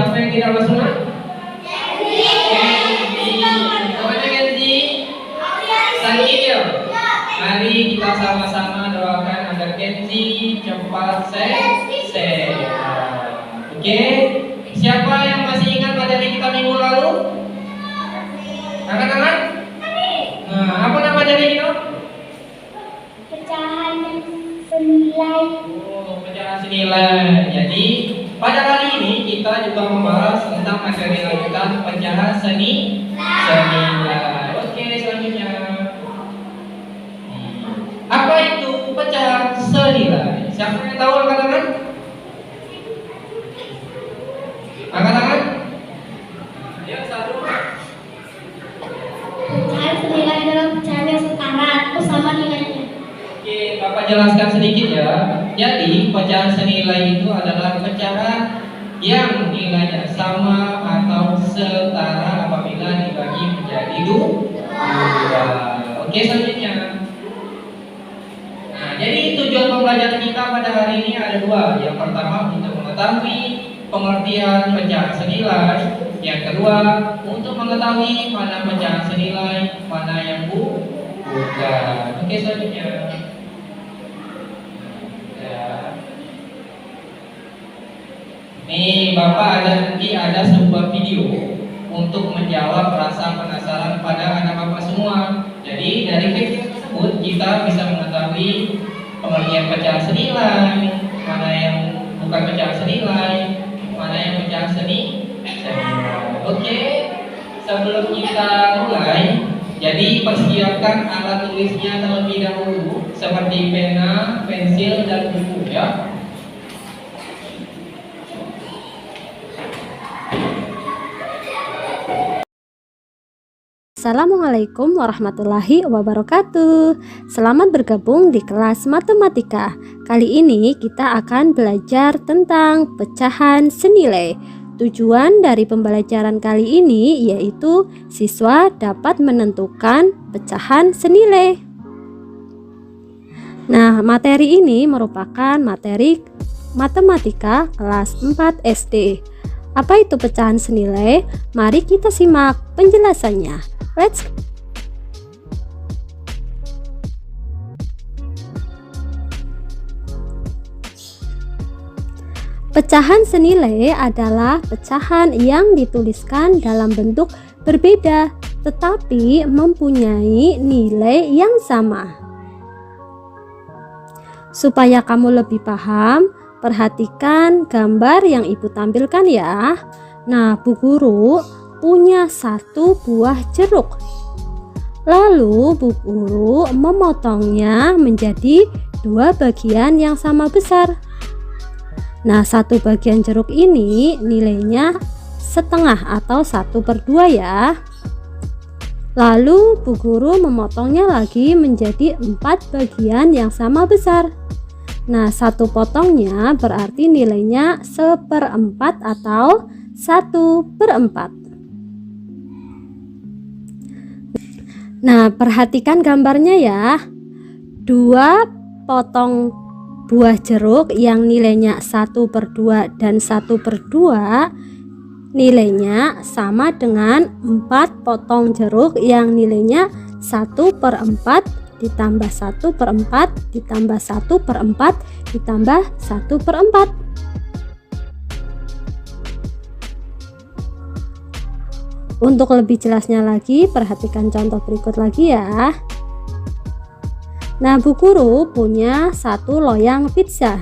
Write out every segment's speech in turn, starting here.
siapa yang tidak bersunat? Kenzi. Namanya Kenzi? Sakit ya? Mari kita sama-sama doakan agar Kenzi cepat sehat. Oke? Siapa yang masih ingat materi kita minggu lalu? Angkat-angkat? Nah, apa nama materi kita? Pecahan senilai. Pecahan senilai. Jadi pada kali ini kita juga membahas tentang materi lanjutan pecahan senilai. Oke, selanjutnya. Apa itu pecahan senilai? Siapa yang tahu angkat-angkat? Angkat-angkat? Yang satu. Pecahan senilai adalah pecahan yang setara atau sama nilainya. Oke, Bapak jelaskan sedikit ya. Jadi, pecahan senilai itu adalah pecahan yang nilainya sama atau setara apabila dibagi menjadi dua. Oke, selanjutnya. Nah, jadi tujuan pembelajaran kita pada hari ini ada dua. Yang pertama untuk mengetahui pengertian pecahan senilai. Yang kedua untuk mengetahui mana pecahan senilai, mana yang bukan. Oke, selanjutnya. Nih Bapak nanti ada sebuah video untuk menjawab rasa penasaran pada anak Bapak semua. Jadi dari video tersebut kita bisa mengetahui pengertian pecahan senilai, mana yang bukan pecahan senilai, mana yang pecahan senilai. Oke, sebelum kita mulai, jadi persiapkan alat tulisnya terlebih dahulu seperti pena, pensil, dan buku ya. Assalamualaikum warahmatullahi wabarakatuh. Selamat bergabung di kelas matematika. Kali ini kita akan belajar tentang pecahan senilai. Tujuan dari pembelajaran kali ini yaitu siswa dapat menentukan pecahan senilai. Nah, materi ini merupakan materi matematika kelas 4 SD. Apa itu pecahan senilai? Mari kita simak penjelasannya. Let's go. Pecahan senilai adalah pecahan yang dituliskan dalam bentuk berbeda tetapi mempunyai nilai yang sama. Supaya kamu lebih paham, perhatikan gambar yang Ibu tampilkan ya. Nah, Bu Guru punya satu buah jeruk. Lalu Bu Guru memotongnya menjadi dua bagian yang sama besar. Nah, satu bagian jeruk ini nilainya setengah atau 1/2 ya. Lalu Bu Guru memotongnya lagi menjadi 4 bagian yang sama besar. Nah, satu potongnya berarti nilainya 1/4 atau 1/4. Nah, perhatikan gambarnya ya. Dua potong buah jeruk yang nilainya 1/2 dan 1/2 nilainya sama dengan 4 potong jeruk yang nilainya 1/4 ditambah 1/4 ditambah 1/4 ditambah 1/4. Untuk lebih jelasnya lagi, perhatikan contoh berikut lagi ya. Nah, Bu Guru punya satu loyang pizza.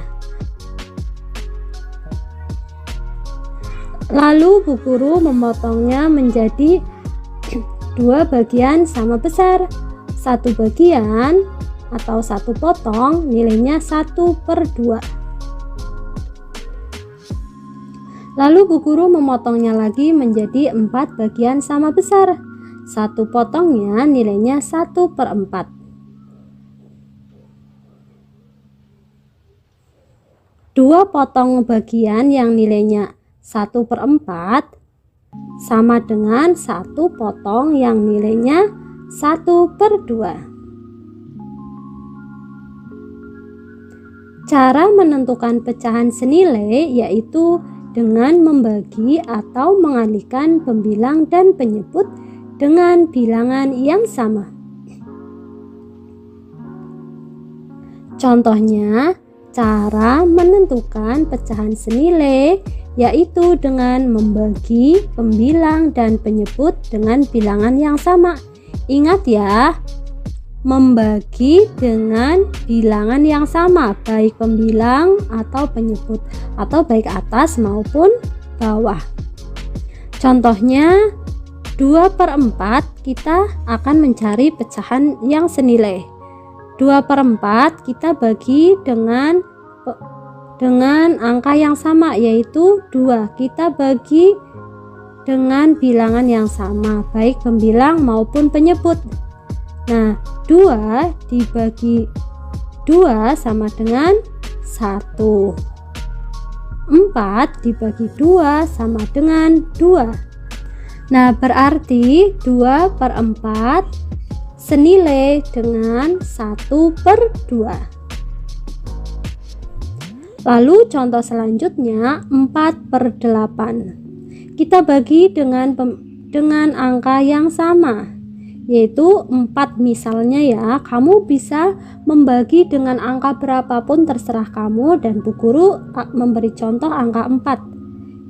Lalu Bu Guru memotongnya menjadi dua bagian sama besar. Satu bagian atau satu potong nilainya 1/2. Lalu Bu Guru memotongnya lagi menjadi 4 bagian sama besar. Satu potongnya nilainya 1/4. Dua potong bagian yang nilainya 1/4 sama dengan satu potong yang nilainya 1/2. Cara menentukan pecahan senilai yaitu dengan membagi atau mengalihkan pembilang dan penyebut dengan bilangan yang sama. Contohnya, cara menentukan pecahan senilai yaitu dengan membagi pembilang dan penyebut dengan bilangan yang sama. Ingat ya, membagi dengan bilangan yang sama, baik pembilang atau penyebut, atau baik atas maupun bawah. Contohnya, 2/4 kita akan mencari pecahan yang senilai. 2/4 kita bagi dengan angka yang sama, yaitu 2. Kita bagi dengan bilangan yang sama, baik pembilang maupun penyebut. Nah, 2 dibagi 2 sama dengan 1. 4 dibagi 2 sama dengan 2. Nah, berarti 2/4 senilai dengan 1/2. Lalu contoh selanjutnya 4/8. Kita bagi dengan angka yang sama, yaitu 4 misalnya ya. Kamu bisa membagi dengan angka berapapun terserah kamu, dan Bu Guru memberi contoh angka 4.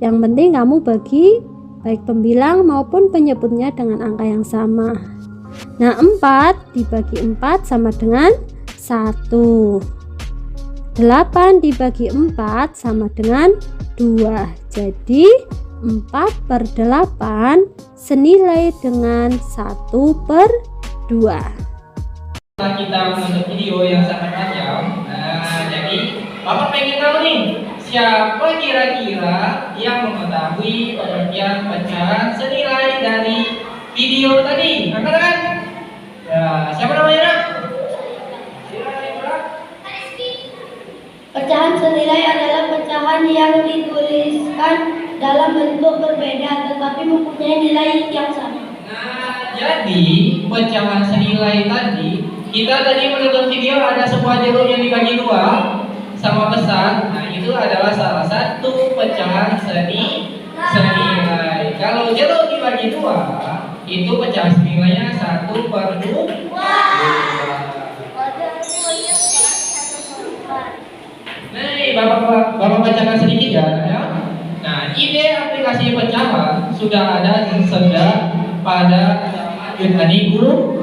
Yang penting kamu bagi baik pembilang maupun penyebutnya dengan angka yang sama. Nah, 4 dibagi 4 sama dengan 1. 8 dibagi 4 sama dengan 2. Jadi 4/8 senilai dengan 1/2. Setelah kita menonton video yang sangat panjang, jadi Bapak pengen tahu nih, siapa kira-kira yang mengetahui pengertian pecahan senilai dari video tadi? Angkat tangan. Ya, siapa namanya, Nak? Pecahan senilai adalah pecahan yang dituliskan dalam bentuk berbeda tetapi mempunyai nilai yang sama. Nah, jadi pecahan senilai tadi, kita tadi menonton video ada sebuah jeruk yang dibagi 2 sama besar. Nah, itu adalah salah satu pecahan senilai. Kalau jeruk dibagi 2, itu pecahan senilainya 1/2. Nih, Bapak bacakan sedikit ya. Nah, ide aplikasi pecahan sudah ada sejak pada zaman Yunani kuno.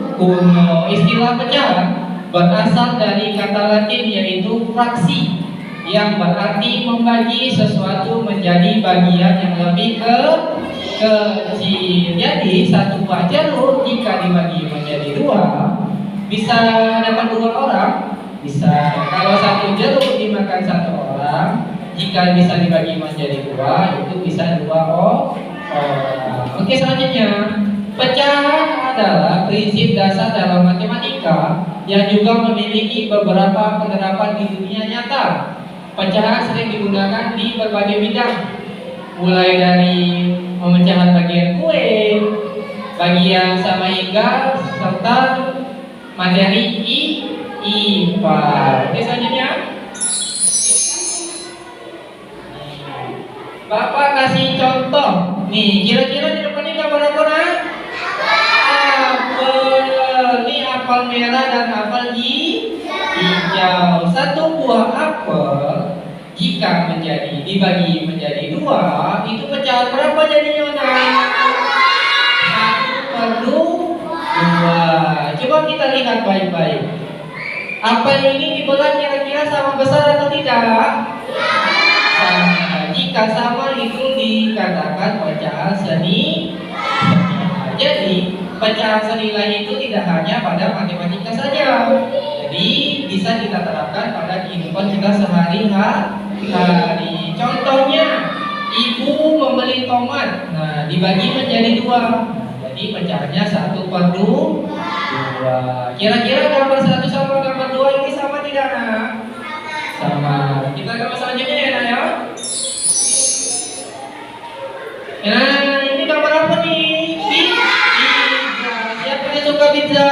Istilah pecahan berasal dari kata Latin yaitu fraksi, yang berarti membagi sesuatu menjadi bagian yang lebih kecil. Jadi satu buah jeruk jika dibagi menjadi 2 bisa dapat 2 orang. Bisa. Kalau satu jeruk dimakan 1 orang, jika bisa dibagi menjadi 2, itu bisa 2 orang. Oke, selanjutnya, pecahan adalah prinsip dasar dalam matematika yang juga memiliki beberapa penerapan di dunia nyata. Pecahan sering digunakan di berbagai bidang, mulai dari pemecahan bagian kue, bagian sama hingga, serta materi IPA. Oke, selanjutnya Bapak kasih contoh. Nih, kira-kira di depan ini gambar apa, Nak? Apel. Ini apel merah dan apel hijau. Satu buah apel jika dibagi menjadi 2, itu pecahan berapa jadinya, Nak? 1/2. Coba kita lihat baik-baik. Apel ini dibelah kira-kira sama besar atau tidak? Sama. Jika sama, itu dikatakan pecahan senilai. Jadi pecahan senilai itu tidak hanya pada matematika saja. Jadi bisa kita terapkan pada kehidupan kita sehari-hari. Contohnya, ibu membeli tomat. Nah, dibagi menjadi 2. Jadi pecahannya 1/2. Kira-kira gambar 1 sama gambar 2 ini sama tidak, Nak? Sama. Kita gambar selanjutnya ya, Nak ya. Nah, ini gambar apa nih? Pizza. Siapa yang suka pizza?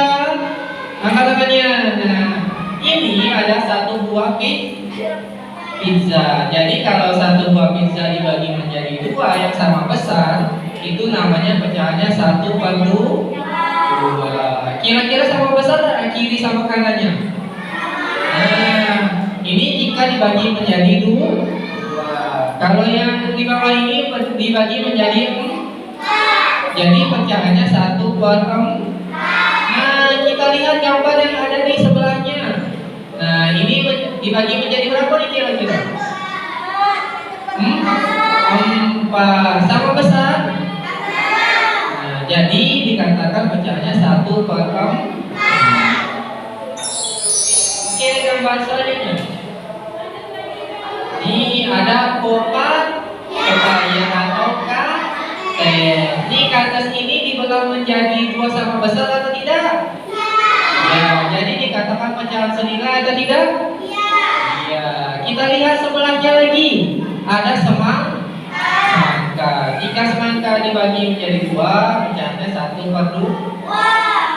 Angkat tangannya. Nah, ini ada 1 buah pizza. pizza. Jadi kalau satu buah pizza dibagi menjadi dua yang sama besar, itu namanya pecahannya 1/2. Kira-kira sama besar nggak kiri sama kanannya? Nah, ini jika dibagi menjadi dua. Kalau yang di bawah ini dibagi menjadi 4, jadi pecahannya 1/4. Nah, kita lihat gambar yang ada di sebelahnya. Nah, ini dibagi menjadi berapa nih kira-kira? 4. Sama besar? Nah, jadi dikatakan pecahannya 1/4. Oke, gambar selanjutnya. Ini ada pepaya ataukah teh. Ini ke atas ini dibelah menjadi dua sama besar atau tidak? Ya, jadi dikatakan pecahan senilai atau tidak? Iya. Kita lihat sebelahnya lagi. Ada semangka. Jika semangka dibagi menjadi dua, pecahannya 1/2.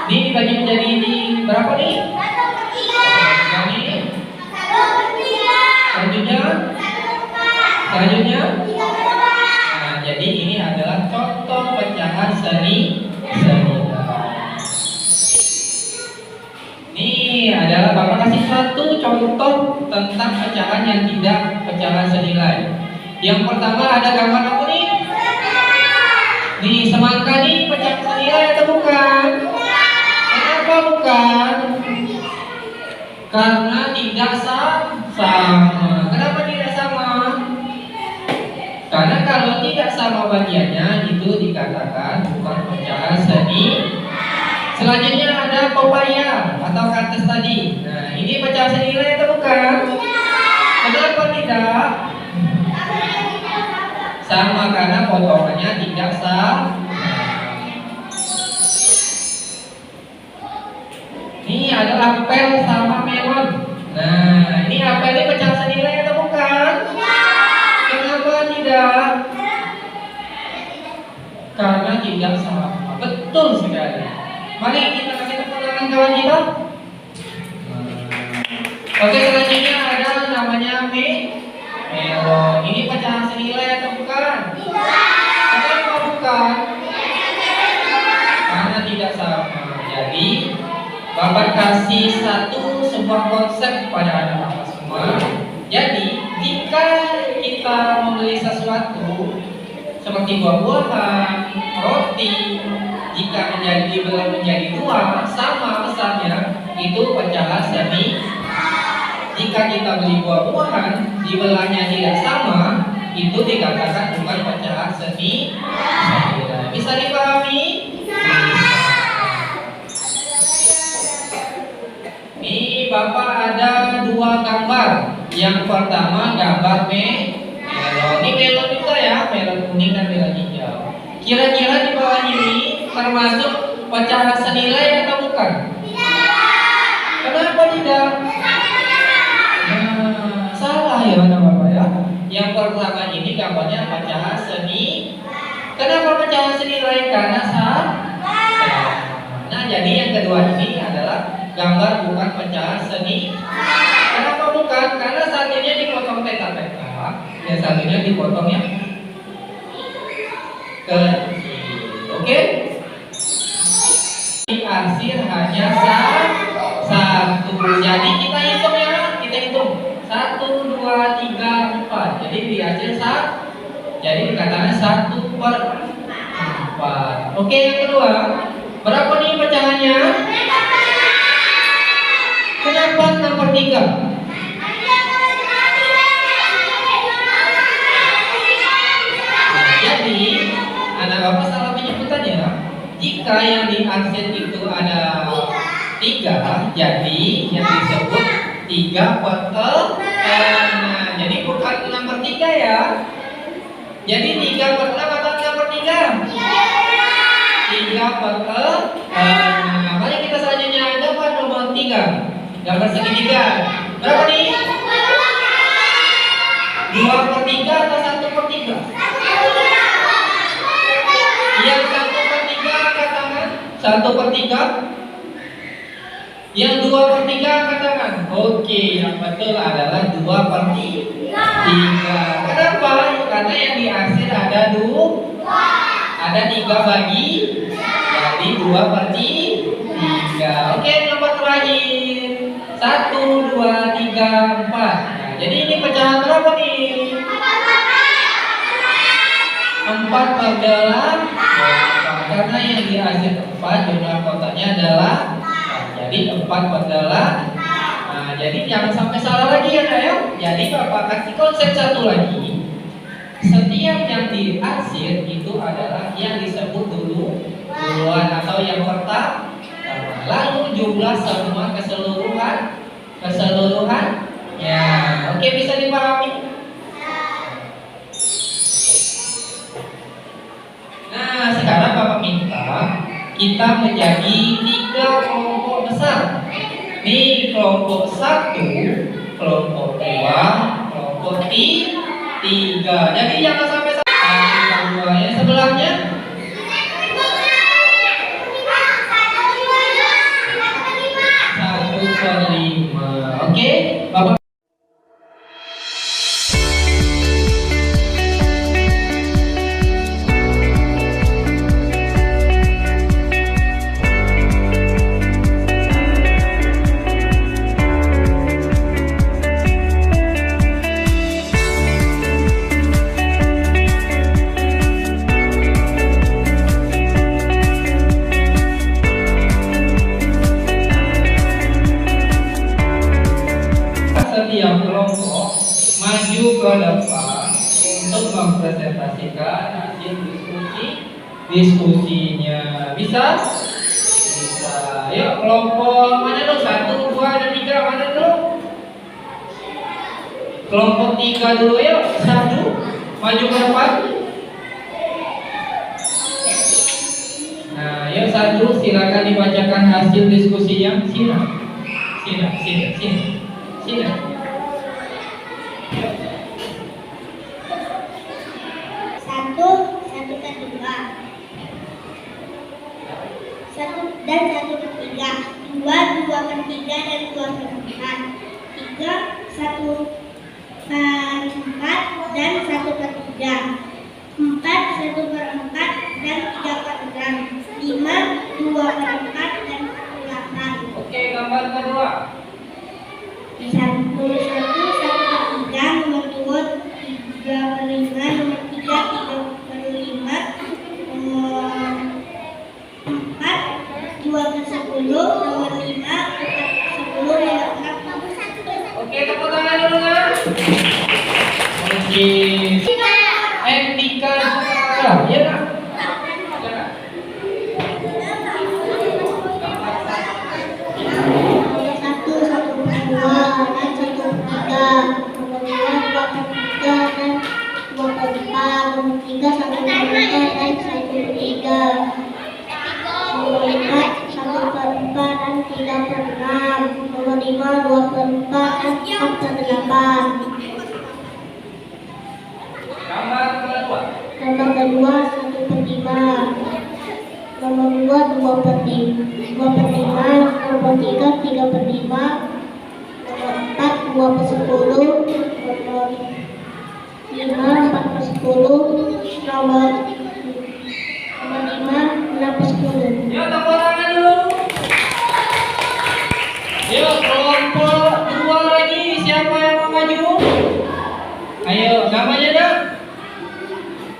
Ini dibagi menjadi ini berapa nih? 1/3 nih. Selanjutnya. Nah, jadi ini adalah contoh pecahan senilai. Ini adalah Bapak kasih satu contoh tentang pecahan yang tidak pecahan senilai. Yang pertama ada gambar apa nih? Nih, semangka nih pecahan senilai atau bukan? Kenapa bukan? Karena tidak sama. Kenapa tidak sama? Karena kalau tidak sama bagiannya itu dikatakan bukan pecahan senilai. Selanjutnya ada pepaya atau kaktus tadi. Nah, ini pecahan senilai atau bukan? Kenapa tidak? Sama, karena potongannya tidak sama. Ini ada apel sama melon. Nah, ini apel ini pecahan senilai atau bukan? Kenapa tidak? Karena tidak sama. Betul sekali. Mari kita kasih tepuk tangan kawan kita. Oke, selanjutnya ada namanya melon. Ini pecahan senilai atau bukan? Kenapa bukan? Karena tidak sama. Jadi Bapak kasih sebuah konsep pada anak-anak semua. Jadi jika kita membeli sesuatu seperti buah-buahan, roti, jika dibelah menjadi dua sama besarnya, itu pecahan senilai. Jika kita beli buah-buahan dibelahnya tidak sama, itu dikatakan bukan pecahan senilai. Bisa dipahami? Ini Bapak ada dua gambar. Yang pertama gambar melon. Ini melon juga ya, melon kuning dan melon hijau. Kira-kira di bawah ini termasuk pecahan senilai atau bukan? Kenapa tidak? Nah, salah ya Bapak ya. Yang pertama ini gambarnya pecahan senilai. Kenapa pecahan senilai? Karena sama. Nah, jadi yang kedua ini adalah gambar bukan pecahan senilai. Kenapa bukan? Karena satunya dipotong peta-peta, yang satunya dipotong yang kecil. Oke? Diarsir hanya satu. Jadi kita hitung ya, kita hitung 1, 2, 3, 4. Jadi diarsir 1. Jadi dikatakan 1/4. Oke, yang kedua, berapa nih pecahannya? Kenapa 6/3? Jadi anak Bapak salah penyebutannya. Jika yang diarsir itu ada 3, jadi yang disebut 3/6. Jadi bukan 6/3 ya. Jadi 3/6 atau 6/3? 3/6. Mari kita selanjutnya gambar nomor 3. Gambar segitiga. Berapa nih? 2/3 atau 1/3? Yang 1/3 angkat tangan. 1/3. Yang 2/3 katakan. Oke, yang betul adalah 2/3. Kenapa? Karena yang di akhir ada 2. Ada 3 bagi. Jadi 2/3. Oke, nomor terakhir. 1, 2, 3, 4. Nah, jadi ini pecahan berapa nih? 4/8. Karena yang di akhir 4 jumlah kotaknya adalah 4. Jadi 4/8. Nah, jadi jangan sampai salah lagi ya, Nak, ya. Jadi Bapak kasih konsep satu lagi. Setiap yang di akhir itu adalah yang disebut duluan atau yang pertama. Lalu jumlah semua keseluruhan. Ya, oke, bisa dipahami. Nah, sekarang Bapak minta kita menjadi 3 kelompok besar. Nih, kelompok 1, kelompok 2, kelompok 3. Jadi jangan sampai salah. Yang sebelahnya 1/5. Oke, Bapak. Setiap kelompok maju ke depan untuk mempresentasikan hasil diskusinya. Bisa? Bisa. Yuk, kelompok mana dulu? 1, 2, dan 3 mana dulu? Kelompok 3 dulu yuk. 1, maju ke depan. Nah, yuk 1, silakan dibacakan hasil diskusinya. Sini. Satu kedua. 1 dan 1/3. 2, 2/3 dan 2/4. 3, 1/4 dan 1/3. 4, 1/4 dan 3/6. 5, 2/4 dan 1/8. Oke, gambar kedua. 1, 1/3, nomor 2, 3/5, nomor 3, 3/5, nomor 4, 2/10, nomor 5, 4/10, nomor 6. Oke, tepuk tangan dulu, Nak. Oke. Etika juga. Iya, Nak. Gambar kedua. Nomor kedua 1/5, nomor 2 2/5, nomor 3 3/5, nomor 4 2/10, nomor 5 4/10, nomor 5 6/10. Yuk, tepuk tangan dulu. Yuk, kelompok 2 lagi. Siapa yang mau maju? Ayo, namanya dah.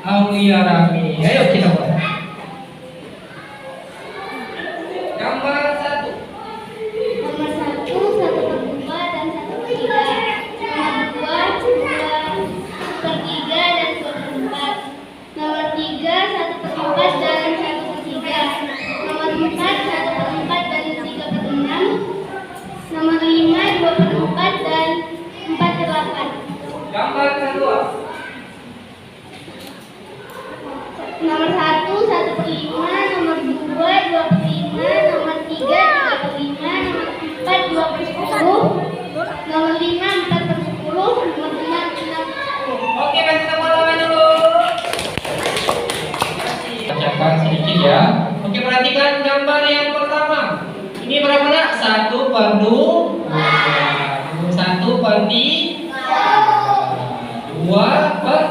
Aulia Rami. Ayo kita mulai. Gambar 1. Nomor 1 1/2 dan 1/3. Nomor 2 2/3 dan 2/4. Nomor 3 1/4 dan 1/3. Nomor 4 1/4 dan 3/6. Nomor 5 2/4 dan 4/8. Gambar kedua. Nomor 1 1/5, nomor 2 2/5, nomor 3 3/5, nomor 4 2/10, nomor 5 4/10, nomor 6 6/10. Oke, kasih tepuk tangan dulu. Bacakan sedikit ya. Oke, perhatikan gambar yang pertama. Ini berapa, Nak? 1 1/2, 1/3, 2/3,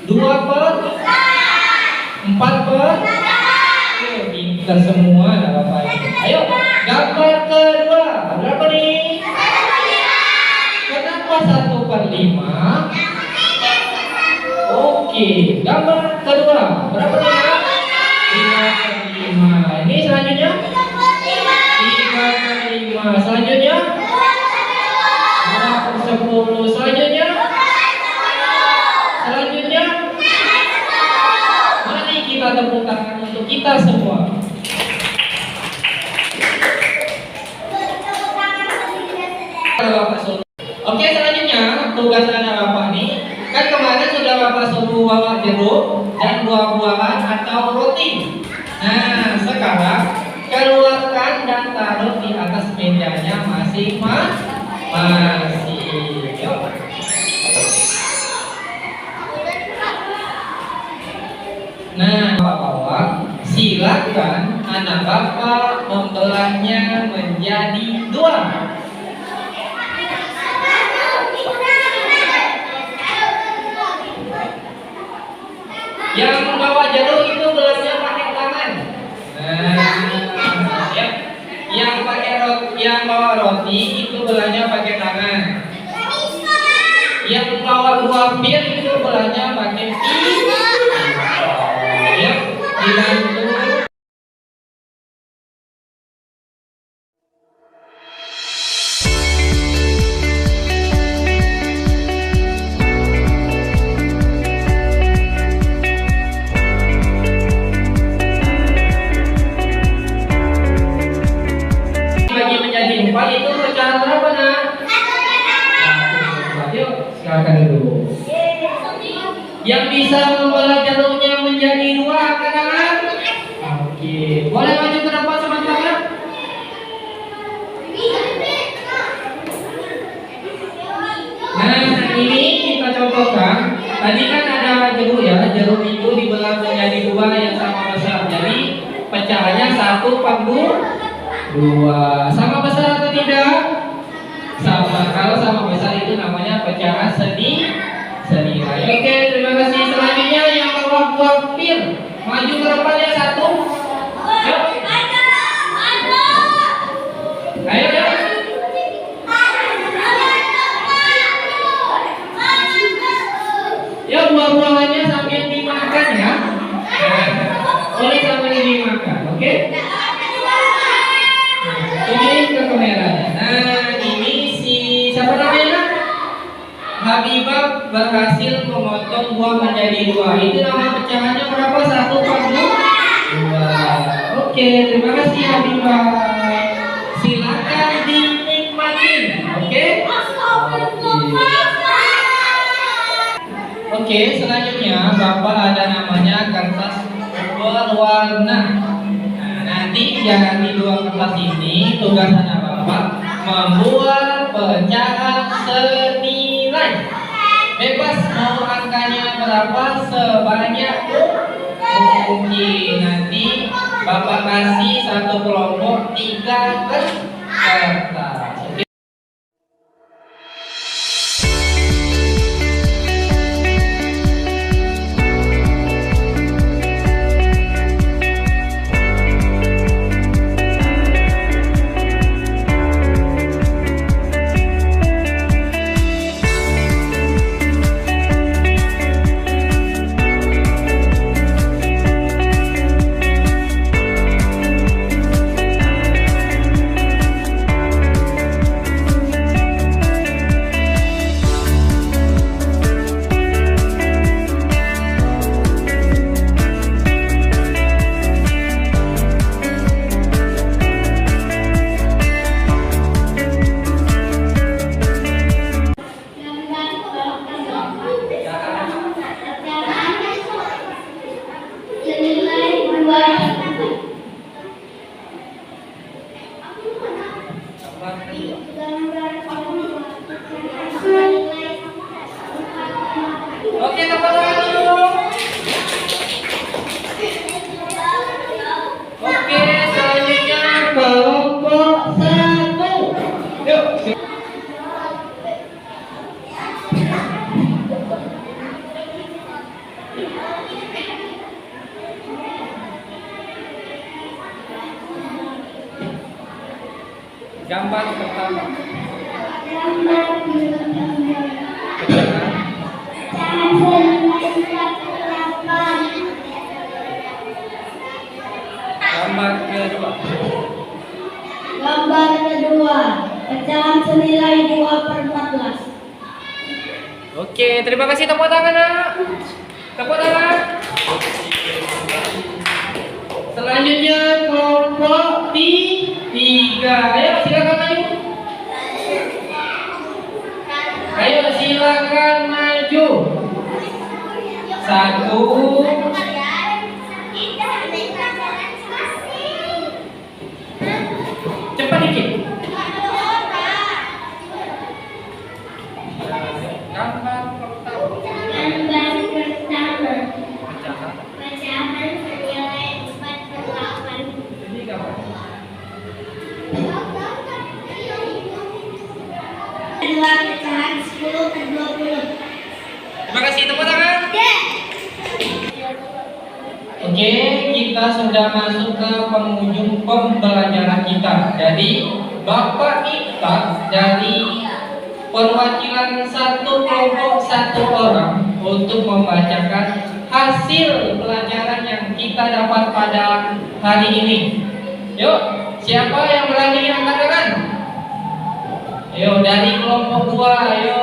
2/4, 1/4, pintar semua anak bapak ini. Ayo, gambar kedua berapa nih? Kenapa 1/5? Oke, gambar kedua berapa nih? 3/5. Ini selanjutnya 3/5. Selanjutnya 2/10. Selanjutnya mari kita tepuk tangan untuk kita semua. Oke, selanjutnya tugas anak bapak nih, kan kemarin sudah bapak suruh bawa jeruk dan buah-buahan atau roti. Nah, sekarang keluarkan dan taruh di atas mejanya masing-masing. Yuk. Nah, bapak-bapak, silakan anak bapak membelahnya menjadi 2. Yang membawa jeruk itu belahnya pakai tangan. Nah, ya. Yang bawa roti itu belahnya pakai tangan. Yang bawa buah pir itu belahnya pakai pisau. Ya, dibantu. Itu pecahan berapa nak? Yuk, silakan dulu. Yang bisa membelah jeruknya menjadi 2 angkat tangan. Oke, boleh maju ke depan teman-teman. Nah, ini kita contohkan. Tadi kan ada jeruk ya, jeruk itu dibelah menjadi 2 yang sama besar. Jadi pecahannya 1/2. Sama besar atau tidak? Sama. Kalau sama besar itu namanya pecahan senilai. Oke, terima kasih. Selanjutnya yang bawa buah pir, maju ke depan ya 1. Yuk. Ayo ya. Ya, buah-buahannya sambil dimakan ya. Boleh sambil dimakan, oke? Ini ke kameranya. Nah, ini siapa namanya? Habibah berhasil memotong buah menjadi 2. Itu nama pecahannya berapa? 1/2. Oke, terima kasih Habibah. Silakan dinikmati. Oke? Oke, selanjutnya Bapak ada namanya kertas berwarna. Nanti dari 2 kertas ini tugas anak bapak membuat pecahan senilai. Bebas mau angkanya berapa sebanyak mungkin. Nanti bapak kasih 1 kelompok 3 kertas. Gambar pertama. Gambar Pecahan. pecahan senilai 1/8. Gambar kedua. Gambar kedua, pecahan senilai 2/14. Oke, terima kasih, tepuk tangan nak. Tepuk tangan. Selanjutnya kelompok tiga. Ayo silakan maju. Ayo silakan maju. Satu. Cepat dikit. Gambar pertama. Gambar pertama, Pecahan. pecahan senilai 4/8. Ini gambar. Dua pecahan 10/20. Terima kasih, tepuk tangan. Oke, kita sudah masuk ke penghujung pembelajaran kita. Jadi, Bapak minta dari perwakilan satu kelompok satu orang untuk membacakan hasil pelajaran yang kita dapat pada hari ini. Yuk, siapa yang berani angkat tangan? Ayo dari kelompok 2, ayo.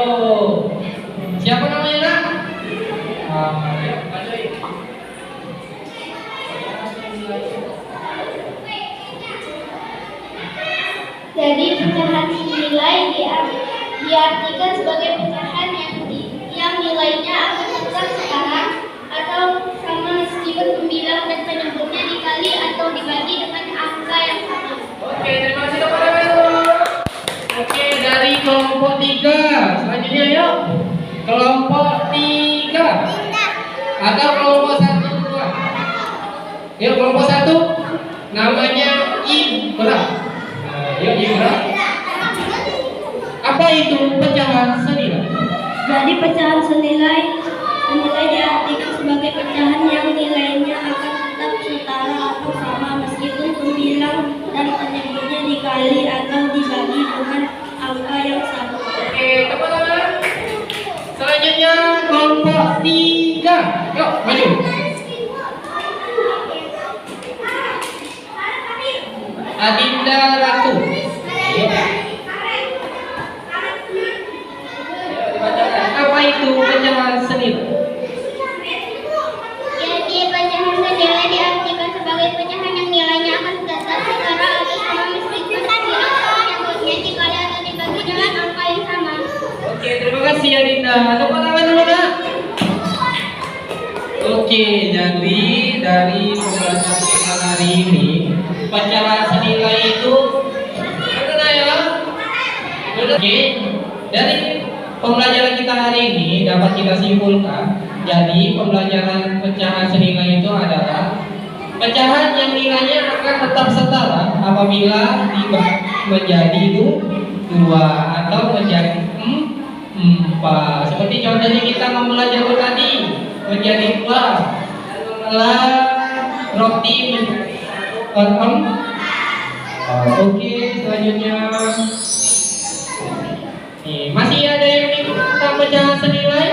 Siapa namanya nak? Ayo, maju. Jadi pecahan nilai diartikan sebagai pecahan yang nilainya akan tetap sekarang atau sama meskipun pembilang dan penyebutnya dikali atau dibagi dengan angka yang sama. Oke, terima kasih tepuk tangan dulu. Oke, dari kelompok 3. Selanjutnya yuk. Kelompok 3. Atau kelompok 1 2. Yuk kelompok 1. Namanya Ibra. Yuk Ibra. Apa itu pecahan senilai? Jadi pecahan senilai diartikan sebagai pecahan yang nilainya akan tetap setara atau sama meskipun pembilang dan penyebutnya dikali atau dibagi dengan angka yang sama. Oke, tepuk tangan. Selanjutnya kelompok 3. Yuk, maju. Adinda Ratu. Yuk. Dibacakan. Apa itu pecahan senilai? Jadi pecahan senilai diartikan sebagai pecahan yang nilainya akan tetap setara atau sama meskipun pembilang dan penyebutnya dikali atau dibagi dengan angka yang sama. Oke, terima kasih Adinda. Tepuk tangan dulu nak. Oke, jadi dari pembelajaran kita hari ini, pecahan senilai itu betul ya? Oke, dari pembelajaran kita hari ini dapat kita simpulkan. Jadi pembelajaran pecahan senilai itu adalah pecahan yang nilainya akan tetap setara apabila menjadi 2 atau menjadi 4. Seperti contohnya kita mempelajari tadi menjadi 4 adalah roti menjadi 6. Oke, selanjutnya nih, masih ada yang bingung tentang pecahan senilai?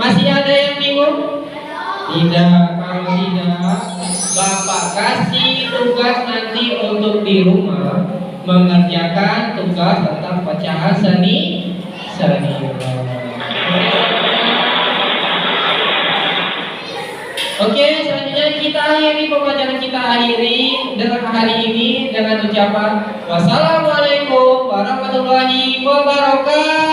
Masih ada yang bingung? Tidak, kalau tidak, Bapak kasih tugas nanti untuk di rumah mengerjakan tugas tentang pecahan senilai. Oke, selanjutnya kita akhiri pembelajaran kita hari ini dengan ucapan wassalamualaikum warahmatullahi wabarakatuh.